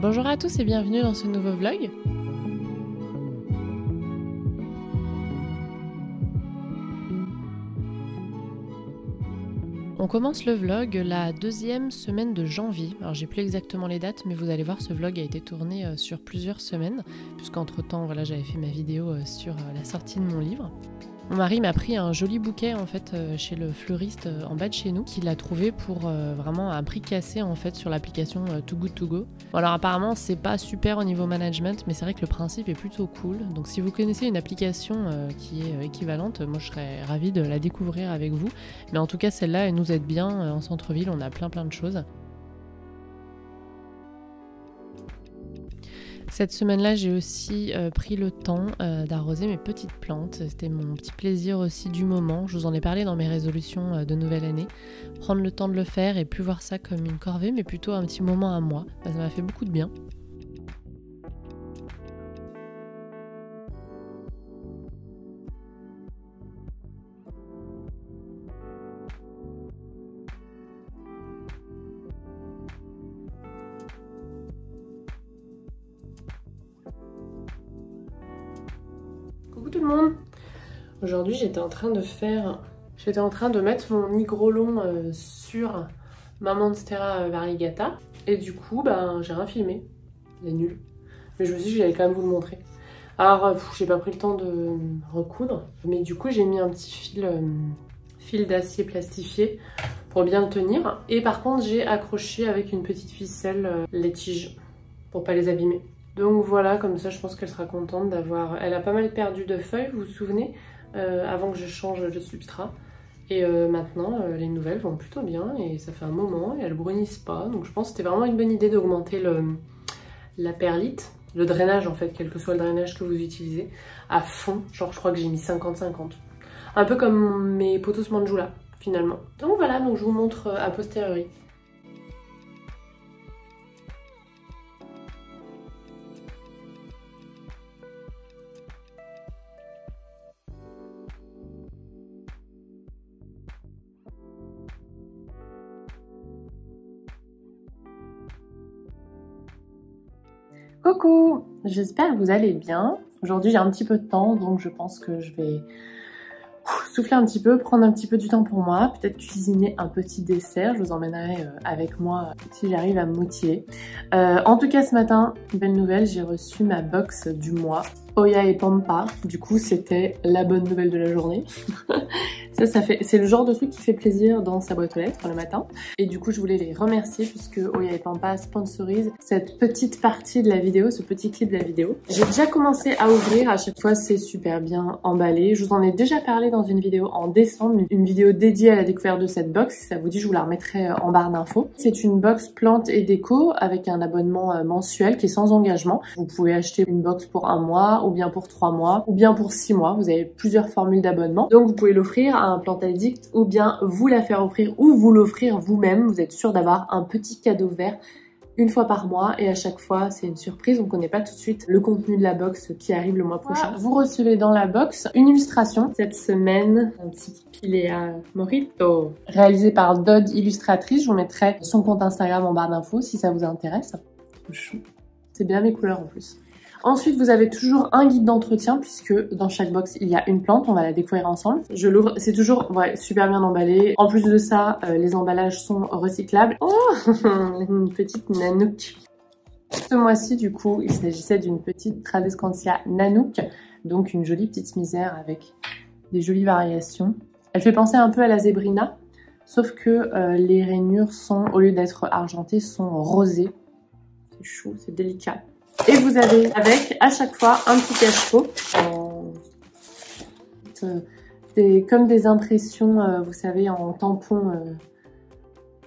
Bonjour à tous et bienvenue dans ce nouveau vlog. On commence le vlog la deuxième semaine de janvier. Alors j'ai plus exactement les dates, mais vous allez voir, ce vlog a été tourné sur plusieurs semaines, puisqu'entre temps, voilà, j'avais fait ma vidéo sur la sortie de mon livre. Mon mari m'a pris un joli bouquet en fait chez le fleuriste en bas de chez nous, qu'il a trouvé pour vraiment un prix cassé en fait sur l'application Too Good To Go. Bon, alors apparemment c'est pas super au niveau management, mais c'est vrai que le principe est plutôt cool. Donc si vous connaissez une application qui est équivalente, moi je serais ravie de la découvrir avec vous. Mais en tout cas celle-là elle nous aide bien en centre-ville, on a plein de choses. Cette semaine-là, j'ai aussi pris le temps d'arroser mes petites plantes. C'était mon petit plaisir aussi du moment. Je vous en ai parlé dans mes résolutions de nouvelle année. Prendre le temps de le faire et plus voir ça comme une corvée, mais plutôt un petit moment à moi. Ça m'a fait beaucoup de bien. Coucou tout le monde. Aujourd'hui j'étais en train de mettre mon hygrolon sur ma Monstera variegata et du coup j'ai rien filmé, c'est nul, mais je me suis dit que j'allais quand même vous le montrer. Alors j'ai pas pris le temps de recoudre, mais du coup j'ai mis un petit fil d'acier plastifié pour bien le tenir, et par contre j'ai accroché avec une petite ficelle les tiges pour pas les abîmer. Donc voilà, comme ça je pense qu'elle sera contente d'avoir... Elle a pas mal perdu de feuilles, vous vous souvenez, avant que je change de substrat. Et maintenant, les nouvelles vont plutôt bien et ça fait un moment et elles brunissent pas. Donc je pense que c'était vraiment une bonne idée d'augmenter la perlite, le drainage en fait, quel que soit le drainage que vous utilisez, à fond. Genre je crois que j'ai mis 50-50. Un peu comme mes pothos Manjula finalement. Donc voilà, donc je vous montre a posteriori. Coucou, j'espère que vous allez bien. Aujourd'hui j'ai un petit peu de temps, donc je pense que je vais souffler un petit peu, prendre un petit peu du temps pour moi, peut-être cuisiner un petit dessert. Je vous emmènerai avec moi si j'arrive à me motiver. En tout cas ce matin, belle nouvelle, j'ai reçu ma box du mois. Oya et Pampa, du coup c'était la bonne nouvelle de la journée. C'est le genre de truc qui fait plaisir dans sa boîte aux lettres le matin. Et du coup je voulais les remercier puisque Oya et Pampa sponsorisent cette petite partie de la vidéo, ce petit clip de la vidéo. J'ai déjà commencé à ouvrir, à chaque fois c'est super bien emballé. Je vous en ai déjà parlé dans une vidéo en décembre, une vidéo dédiée à la découverte de cette box. Si ça vous dit, je vous la remettrai en barre d'infos. C'est une box plantes et déco avec un abonnement mensuel qui est sans engagement. Vous pouvez acheter une box pour 1 mois, ou bien pour 3 mois, ou bien pour 6 mois. Vous avez plusieurs formules d'abonnement. Donc vous pouvez l'offrir à un plant addict, ou bien vous la faire offrir, ou vous l'offrir vous-même. Vous êtes sûr d'avoir un petit cadeau vert une fois par mois, et à chaque fois c'est une surprise. On connaît pas tout de suite le contenu de la box qui arrive le mois prochain. Vous recevez dans la box une illustration cette semaine, un petit Pilea Morito réalisé par Dodd Illustratrice. Je vous mettrai son compte Instagram en barre d'infos si ça vous intéresse. C'est bien mes couleurs en plus. Ensuite, vous avez toujours un guide d'entretien puisque dans chaque box, il y a une plante. On va la découvrir ensemble. Je l'ouvre, c'est toujours super bien emballé. En plus de ça, les emballages sont recyclables. Oh, une petite Nanook. Ce mois-ci, du coup, il s'agissait d'une petite Tradescantia Nanook. Donc une jolie petite misère avec des jolies variations. Elle fait penser un peu à la Zébrina, sauf que les rainures sont, au lieu d'être argentées, sont rosées. C'est chou, c'est délicat. Et vous avez avec à chaque fois un petit cache-pot, comme des impressions, vous savez, en tampon,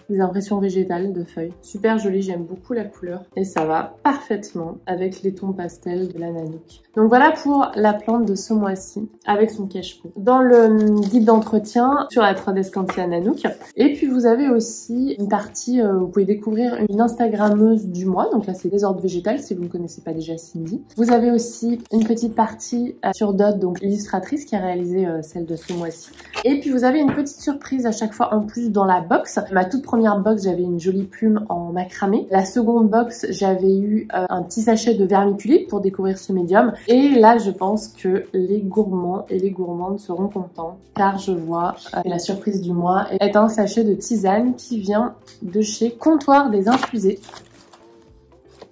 des impressions végétales de feuilles. Super joli, j'aime beaucoup la couleur et ça va parfaitement avec les tons pastels de la Nanook. Donc voilà pour la plante de ce mois-ci avec son cache-pot. Dans le guide d'entretien sur la Tradescantia Nanook. Et puis vous avez aussi une partie où vous pouvez découvrir une Instagrammeuse du mois. Donc là c'est Désordre Végétal si vous ne connaissez pas déjà Cindy. Vous avez aussi une petite partie sur Dodd, donc l'illustratrice qui a réalisé celle de ce mois-ci. Et puis vous avez une petite surprise à chaque fois en plus dans la box. Ma toute première première box, j'avais une jolie plume en macramé. La seconde box, j'avais eu un petit sachet de vermiculite pour découvrir ce médium. Et là, je pense que les gourmands et les gourmandes seront contents car je vois la surprise du mois est un sachet de tisane qui vient de chez Comptoir des Infusés.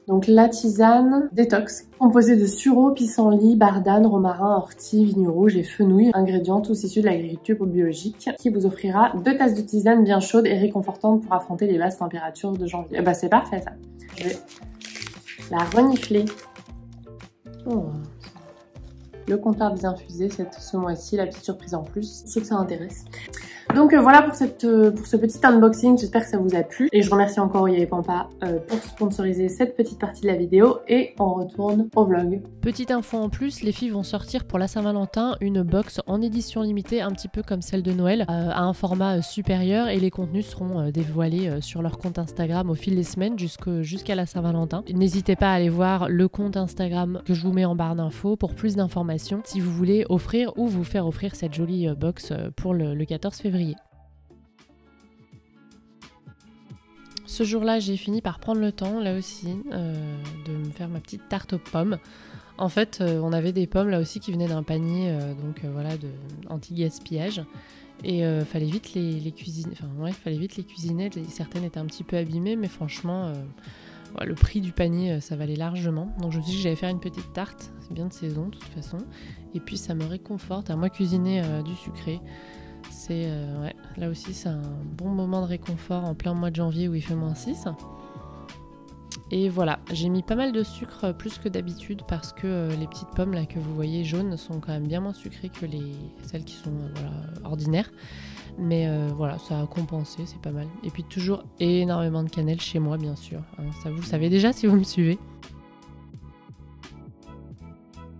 Donc la tisane détox, composée de sureau, pissenlit, bardane, romarin, ortie, vigne rouge et fenouil, ingrédients tous issus de l'agriculture biologique, qui vous offrira 2 tasses de tisane bien chaudes et réconfortantes pour affronter les basses températures de janvier. Bah c'est parfait ça. Je vais la renifler. Oh. Le Comptoir des Infusés ce mois-ci, la petite surprise en plus, ceux que ça intéresse. Donc voilà pour ce petit unboxing, j'espère que ça vous a plu. Et je remercie encore Oya et Pampa pour sponsoriser cette petite partie de la vidéo. Et on retourne au vlog. Petite info en plus, les filles vont sortir pour la Saint-Valentin une box en édition limitée, un petit peu comme celle de Noël, à un format supérieur. Et les contenus seront dévoilés sur leur compte Instagram au fil des semaines jusqu'à la Saint-Valentin. N'hésitez pas à aller voir le compte Instagram que je vous mets en barre d'infos pour plus d'informations si vous voulez offrir ou vous faire offrir cette jolie box pour le 14 février. Ce jour-là, j'ai fini par prendre le temps, là aussi, de me faire ma petite tarte aux pommes. En fait, on avait des pommes là aussi qui venaient d'un panier, voilà, anti-gaspillage. Et fallait vite les cuisiner. Enfin, ouais, fallait vite les cuisiner. Certaines étaient un petit peu abîmées, mais franchement, ouais, le prix du panier, ça valait largement. Donc je me suis dit que j'allais faire une petite tarte. C'est bien de saison, de toute façon. Et puis ça me réconforte. À moi, cuisiner du sucré. C'est ouais, là aussi c'est un bon moment de réconfort en plein mois de janvier où il fait -6. Et voilà, j'ai mis pas mal de sucre plus que d'habitude parce que les petites pommes là que vous voyez jaunes sont quand même bien moins sucrées que celles qui sont voilà, ordinaires. Mais voilà, ça a compensé, c'est pas mal. Et puis toujours énormément de cannelle chez moi bien sûr, hein, ça vous le savez déjà si vous me suivez.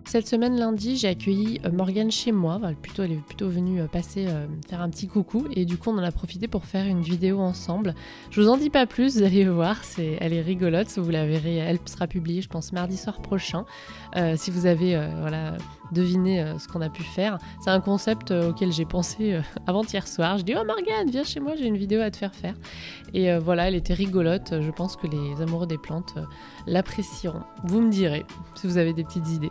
Cette semaine, lundi, j'ai accueilli Morgane chez moi. Elle est plutôt venue passer faire un petit coucou. Et du coup, on en a profité pour faire une vidéo ensemble. Je vous en dis pas plus, vous allez voir. Elle est rigolote. Vous la verrez. Elle sera publiée, je pense, mardi soir prochain. Si vous avez voilà, deviné ce qu'on a pu faire. C'est un concept auquel j'ai pensé avant-hier soir. Je dis « Oh Morgane, viens chez moi, j'ai une vidéo à te faire faire. » Et voilà, elle était rigolote. Je pense que les amoureux des plantes l'apprécieront. Vous me direz si vous avez des petites idées.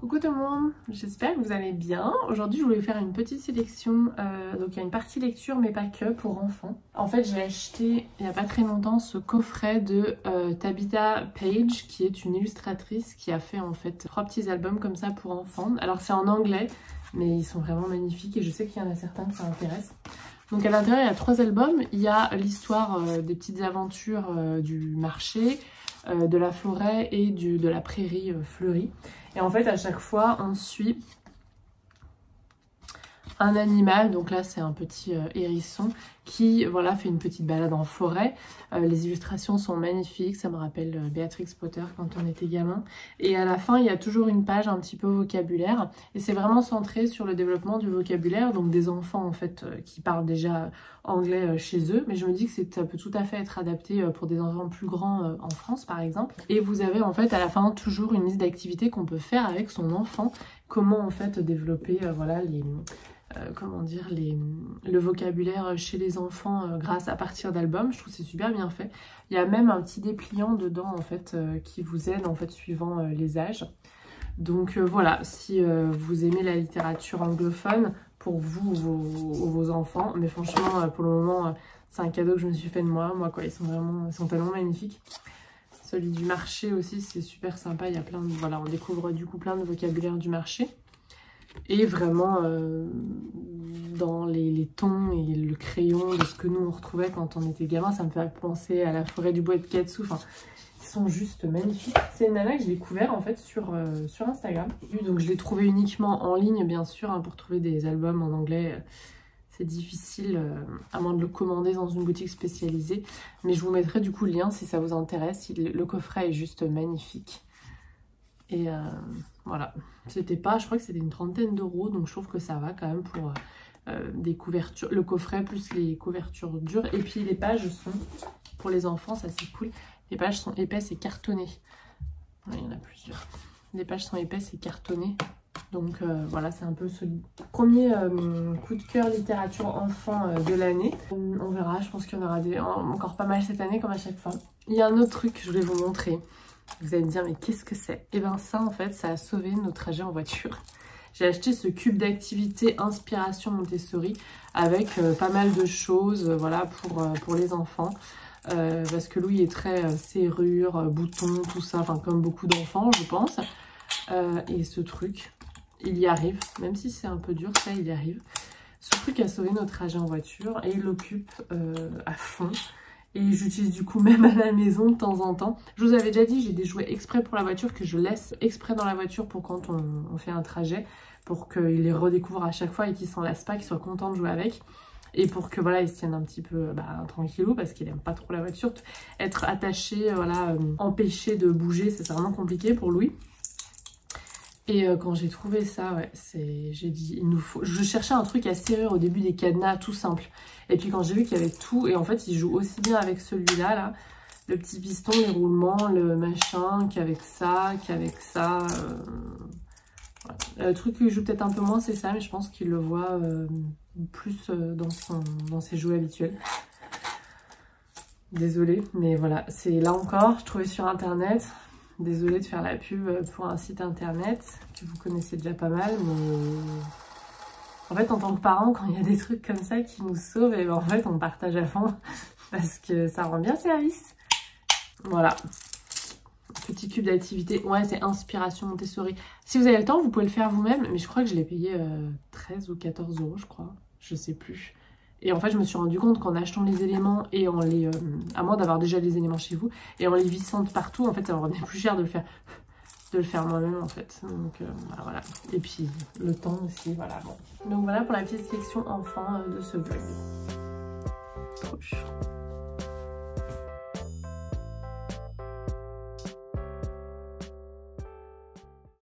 Coucou tout le monde, j'espère que vous allez bien. Aujourd'hui je voulais faire une petite sélection, donc il y a une partie lecture mais pas que pour enfants. En fait j'ai acheté il n'y a pas très longtemps ce coffret de Tabitha Page qui est une illustratrice qui a fait en fait 3 petits albums comme ça pour enfants. Alors c'est en anglais mais ils sont vraiment magnifiques et je sais qu'il y en a certains que ça intéresse. Donc à l'intérieur il y a 3 albums, il y a l'histoire des petites aventures du marché, de la forêt et de la prairie fleurie. Et en fait, à chaque fois, on suit un animal. Donc là, c'est un petit hérisson qui voilà, fait une petite balade en forêt. Les illustrations sont magnifiques. Ça me rappelle Béatrix Potter quand on était gamin. Et à la fin, il y a toujours une page un petit peu vocabulaire. Et c'est vraiment centré sur le développement du vocabulaire. Donc des enfants, en fait, qui parlent déjà anglais chez eux. Mais je me dis que ça peut tout à fait être adapté pour des enfants plus grands en France, par exemple. Et vous avez, en fait, à la fin, toujours une liste d'activités qu'on peut faire avec son enfant. Comment, en fait, développer, voilà, comment dire, le vocabulaire chez les enfants grâce à partir d'albums. Je trouve que c'est super bien fait. Il y a même un petit dépliant dedans en fait qui vous aide en fait suivant les âges. Donc voilà, si vous aimez la littérature anglophone pour vous ou vos enfants, mais franchement pour le moment c'est un cadeau que je me suis fait de moi quoi, ils sont tellement magnifiques. Celui du marché aussi c'est super sympa, il y a plein de, voilà, on découvre du coup plein de vocabulaire du marché. Et vraiment dans les tons et le crayon de ce que nous on retrouvait quand on était gamin, ça me fait penser à la forêt du bois de Katsu. Enfin, ils sont juste magnifiques. C'est une nana que j'ai découvert en fait sur Instagram. Donc je l'ai trouvé uniquement en ligne bien sûr, hein, pour trouver des albums en anglais. C'est difficile à moins de le commander dans une boutique spécialisée. Mais je vous mettrai du coup le lien si ça vous intéresse. Le coffret est juste magnifique. Et voilà, c'était pas, je crois que c'était une 30aine d'euros, donc je trouve que ça va quand même pour des couvertures, le coffret plus les couvertures dures. Et puis les pages sont, pour les enfants, ça c'est cool, les pages sont épaisses et cartonnées. Ouais, il y en a plusieurs. Les pages sont épaisses et cartonnées, Donc voilà, c'est un peu ce premier coup de cœur littérature enfant de l'année. On verra, je pense qu'il y en aura encore pas mal cette année comme à chaque fois. Il y a un autre truc que je voulais vous montrer. Vous allez me dire mais qu'est-ce que c'est? Et bien ça en fait, ça a sauvé nos trajets en voiture. J'ai acheté ce cube d'activité Inspiration Montessori avec pas mal de choses voilà, pour les enfants. Parce que Louis est très serrure, boutons, tout ça, enfin comme beaucoup d'enfants je pense. Et ce truc, il y arrive, même si c'est un peu dur, ça il y arrive. Ce truc a sauvé notre trajet en voiture et il l'occupe à fond. Et j'utilise du coup même à la maison de temps en temps. Je vous avais déjà dit, j'ai des jouets exprès pour la voiture que je laisse exprès dans la voiture pour quand on fait un trajet. Pour qu'il les redécouvre à chaque fois et qu'il s'en lasse pas, qu'il soit content de jouer avec. Et pour que voilà, il se tienne un petit peu tranquillou parce qu'il aime pas trop la voiture. Être attaché, voilà, empêché de bouger, c'est vraiment compliqué pour Louis. Et quand j'ai trouvé ça, ouais, j'ai dit, il nous faut... Je cherchais un truc à serrure au début, des cadenas tout simple. Et puis quand j'ai vu qu'il y avait tout, et en fait il joue aussi bien avec celui-là, là, le petit piston, les roulements, le machin, qu'avec ça, Le truc qui joue peut-être un peu moins, c'est ça, mais je pense qu'il le voit plus dans ses jouets habituels. Désolée, mais voilà, c'est là encore, je trouvais sur internet. Désolée de faire la pub pour un site internet que vous connaissez déjà pas mal, mais en fait en tant que parent, quand il y a des trucs comme ça qui nous sauvent, et ben en fait on partage à fond parce que ça rend bien service. Voilà, petit cube d'activité, ouais c'est Inspiration Montessori. Si vous avez le temps, vous pouvez le faire vous-même, mais je crois que je l'ai payé 13 ou 14 euros je crois, je sais plus. Et en fait, je me suis rendu compte qu'en achetant les éléments et en les... à moins d'avoir déjà les éléments chez vous, et en les vissant de partout, en fait, ça me revenait plus cher de le faire moi-même, en fait. Donc, voilà. Et puis, le temps aussi, voilà. Bon. Donc, voilà pour la petite section enfant de ce vlog. Trop chou.